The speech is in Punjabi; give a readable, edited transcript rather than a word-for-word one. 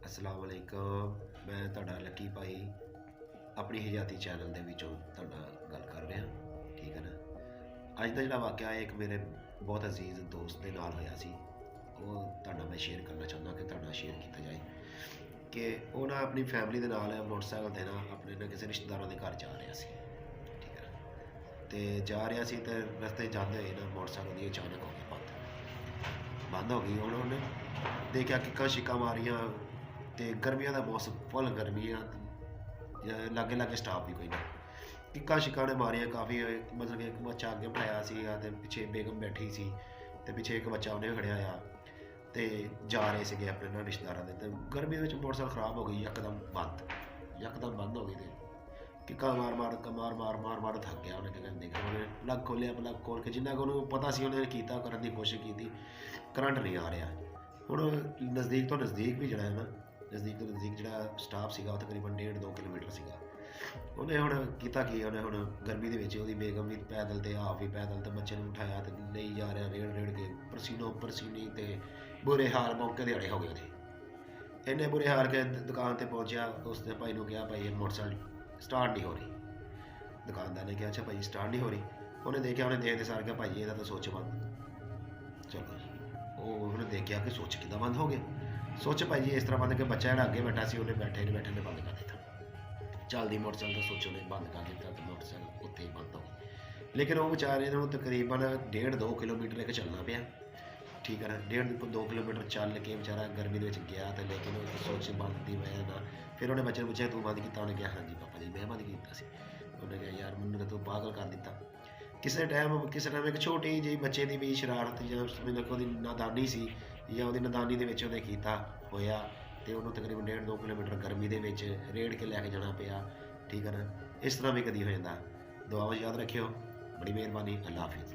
अस्सलाम वालेकुम। मैं ਤੁਹਾਡਾ ਲੱਕੀ ਭਾਈ ਆਪਣੀ ਹਯਾਤੀ ਚੈਨਲ ਦੇ ਵਿੱਚੋਂ ਤੁਹਾਡਾ ਗੱਲ ਕਰ ਰਿਹਾ। ਠੀਕ ਹੈ ਨਾ। ਅੱਜ ਦਾ ਜਿਹੜਾ ਵਾਕਿਆ ਹੈ ਇੱਕ ਮੇਰੇ ਬਹੁਤ ਅਜ਼ੀਜ਼ ਦੋਸਤ ਦੇ ਨਾਲ ਹੋਇਆ ਸੀ। ਉਹ ਤੁਹਾਡਾ ਮੈਂ ਸ਼ੇਅਰ ਕਰਨਾ ਚਾਹੁੰਦਾ ਕਿ ਤੁਹਾਡਾ ਸ਼ੇਅਰ ਕੀਤਾ ਜਾਏ ਕਿ ਉਹ ਨਾ ਆਪਣੀ ਫੈਮਿਲੀ ਦੇ ਨਾਲ ਮੋਟਰਸਾਈਕਲ 'ਤੇ ਨਾ ਆਪਣੇ ਨਾ ਕਿਸੇ ਰਿਸ਼ਤੇਦਾਰਾਂ ਦੇ ਘਰ ਜਾ ਰਿਹਾ ਸੀ। ਠੀਕ ਹੈ। ਅਤੇ ਜਾ ਰਿਹਾ ਸੀ ਅਤੇ ਰਸਤੇ ਜਾਂਦੇ ਹੋਏ ਨਾ ਮੋਟਰਸਾਈਕਲ ਦੀ ਅਚਾਨਕ ਹੋ ਗਈ ਬੰਦ ਹੋ ਗਈ। ਹੁਣ ਉਹਨੇ ਦੇਖਿਆ ਕਿੱਕਾਂ ਛਿੱਕਾਂ ਮਾਰੀਆਂ ਅਤੇ ਗਰਮੀਆਂ ਦਾ ਮੌਸਮ ਫੁੱਲ ਗਰਮੀ ਆ, ਲਾਗੇ ਲਾਗੇ ਸਟਾਫ ਵੀ ਕੋਈ ਨਹੀਂ। ਕਿੱਕਾਂ ਛਿੱਕਾਂ ਨੇ ਮਾਰੀਆਂ ਕਾਫੀ, ਮਤਲਬ ਕਿ ਇੱਕ ਬੱਚਾ ਅੱਗੇ ਬਿਠਾਇਆ ਸੀਗਾ ਅਤੇ ਪਿੱਛੇ ਬੇਗਮ ਬੈਠੀ ਸੀ ਅਤੇ ਪਿੱਛੇ ਇੱਕ ਬੱਚਾ ਉਹਨੇ ਖੜਿਆ ਆ ਅਤੇ ਜਾ ਰਹੇ ਸੀਗੇ ਆਪਣੇ ਨਾਲ ਰਿਸ਼ਤੇਦਾਰਾਂ ਦੇ। ਅਤੇ ਗਰਮੀ ਦੇ ਵਿੱਚ ਮੋਟਰਸਾਈਕਲ ਖਰਾਬ ਹੋ ਗਈ, ਯਕਦਮ ਬੰਦ ਹੋ ਗਈ। ਅਤੇ ਕਿੱਕਾਂ ਮਾਰ ਥੱਕ ਗਿਆ ਉਹਨੇ। ਕਹਿੰਦੇ ਦੇਖਿਆ ਉਹਨੇ ਪਲੱਗ ਖੋਲ੍ਹਿਆ, ਪਲੱਗ ਖੋਲ੍ਹ ਕੇ ਜਿੰਨਾ ਕੁ ਉਹਨੂੰ ਪਤਾ ਸੀ ਉਹਨੇ ਕੀਤਾ, ਕਰਨ ਦੀ ਕੋਸ਼ਿਸ਼ ਕੀਤੀ, ਕਰੰਟ ਨਹੀਂ ਆ ਰਿਹਾ। ਹੁਣ ਨਜ਼ਦੀਕ ਤੋਂ ਨਜ਼ਦੀਕ ਵੀ ਜਿਹੜਾ ਹੈ ਨਾ, ਨਜ਼ਦੀਕ ਤੋਂ ਨਜ਼ਦੀਕ ਜਿਹੜਾ ਸਟਾਫ ਸੀਗਾ ਉਹ ਤਕਰੀਬਨ 1.5-2 ਕਿਲੋਮੀਟਰ ਸੀਗਾ। ਉਹਨੇ ਹੁਣ ਕੀਤਾ ਕੀ, ਉਹਨੇ ਹੁਣ ਗਰਮੀ ਦੇ ਵਿੱਚ ਉਹਦੀ ਬੇਗਮ ਵੀ ਪੈਦਲ ਅਤੇ ਆਪ ਵੀ ਪੈਦਲ ਅਤੇ ਬੱਚੇ ਨੂੰ ਉਠਾਇਆ ਅਤੇ ਲਈ ਜਾ ਰਿਹਾ ਰੇੜ ਕੇ, ਪਸੀਨੋ ਪਸੀਨੀ ਅਤੇ ਬੁਰੇ ਹਾਲ ਮੌਕੇ ਦੇ ਅੜੇ ਹੋ ਗਏ ਉਹਦੇ। ਇੰਨੇ ਬੁਰੇ ਹਾਲ ਕੇ ਦੁਕਾਨ 'ਤੇ ਪਹੁੰਚਿਆ, ਉਸਨੇ ਭਾਈ ਨੂੰ ਕਿਹਾ ਭਾਈ ਇਹ ਮੋਟਰਸਾਈਕਲ ਸਟਾਰਟ ਨਹੀਂ ਹੋ ਰਹੀ। ਦੁਕਾਨਦਾਰ ਨੇ ਕਿਹਾ ਅੱਛਾ ਭਾਈ ਸਟਾਰਟ ਨਹੀਂ ਹੋ ਰਹੀ। ਉਹਨੇ ਦੇਖਿਆ, ਉਹਨੇ ਦੇਖਦੇ ਸਾਰ ਕਿਹਾ ਭਾਈ ਇਹਦਾ ਤਾਂ ਸੁੱਚ ਬੰਦ। ਚਲੋ ਜੀ, ਉਹ ਉਹਨੇ ਦੇਖਿਆ ਕਿ ਸੁੱਚ ਕਿੱਦਾਂ ਬੰਦ ਹੋ ਗਿਆ। ਸੁੱਚ ਭਾਈ ਜੀ ਇਸ ਤਰ੍ਹਾਂ ਬੰਦ ਕਿ ਬੱਚਾ ਜਿਹੜਾ ਅੱਗੇ ਬੈਠਾ ਸੀ ਉਹਨੇ ਬੈਠੇ ਨੇ ਬੰਦ ਕਰ ਦਿੱਤਾ। ਚੱਲਦੀ ਮੋਟਰਸਾਈਕਲ ਦਾ ਸੁੱਚ ਉਹਨੇ ਬੰਦ ਕਰ ਦਿੱਤਾ ਅਤੇ ਮੋਟਰਸਾਈਕਲ ਉੱਥੇ ਹੀ ਬੰਦ ਹੋ ਗਈ। ਲੇਕਿਨ ਉਹ ਵਿਚਾਰੇ ਨੂੰ ਤਕਰੀਬਨ 1.5-2 ਕਿਲੋਮੀਟਰ ਇੱਕ ਚੱਲਣਾ ਪਿਆ। ਠੀਕ ਹੈ ਨਾ। 1.5-2 ਕਿਲੋਮੀਟਰ ਚੱਲ ਕੇ ਵਿਚਾਰਾ ਗਰਮੀ ਦੇ ਵਿੱਚ ਗਿਆ ਅਤੇ ਲੇਕਿਨ ਉਹ ਸੁੱਚ ਬੰਦ ਦੀ ਵਜ੍ਹਾ ਨਾਲ ਫਿਰ ਉਹਨੇ ਬੱਚੇ ਨੂੰ ਪੁੱਛਿਆ ਤੂੰ ਬੰਦ ਕੀਤਾ? ਉਹਨੇ ਕਿਹਾ ਹਾਂਜੀ ਪਾਪਾ ਜੀ ਮੈਂ ਬੰਦ ਕੀਤਾ ਸੀ। ਉਹਨੇ ਕਿਹਾ ਯਾਰ ਮੈਨੂੰ ਤਾਂ ਤੂੰ ਪਾਗਲ ਕਰ ਦਿੱਤਾ। ਕਿਸੇ ਟਾਈਮ ਇੱਕ ਛੋਟੀ ਜਿਹੀ ਬੱਚੇ ਦੀ ਵੀ ਸ਼ਰਾਰਤ ਜਾਂ ਮਤਲਬ ਉਹਦੀ ਨਾਦਾਨੀ ਸੀ, ਜਾਂ ਉਹਦੀ ਨਾਦਾਨੀ ਦੇ ਵਿੱਚ ਉਹਨੇ ਕੀਤਾ ਹੋਇਆ ਅਤੇ ਉਹਨੂੰ ਤਕਰੀਬਨ 1.5-2 ਕਿਲੋਮੀਟਰ ਗਰਮੀ ਦੇ ਵਿੱਚ ਰੇੜ ਕੇ ਲੈ ਕੇ ਜਾਣਾ ਪਿਆ। ਠੀਕ ਹੈ ਨਾ। ਇਸ ਤਰ੍ਹਾਂ ਵੀ ਕਦੀ ਹੋ ਜਾਂਦਾ। ਦੁਆਵਾਂ ਯਾਦ ਰੱਖਿਓ। ਬੜੀ ਮਿਹਰਬਾਨੀ। ਅੱਲਾ ਹਾਫਿਜ਼।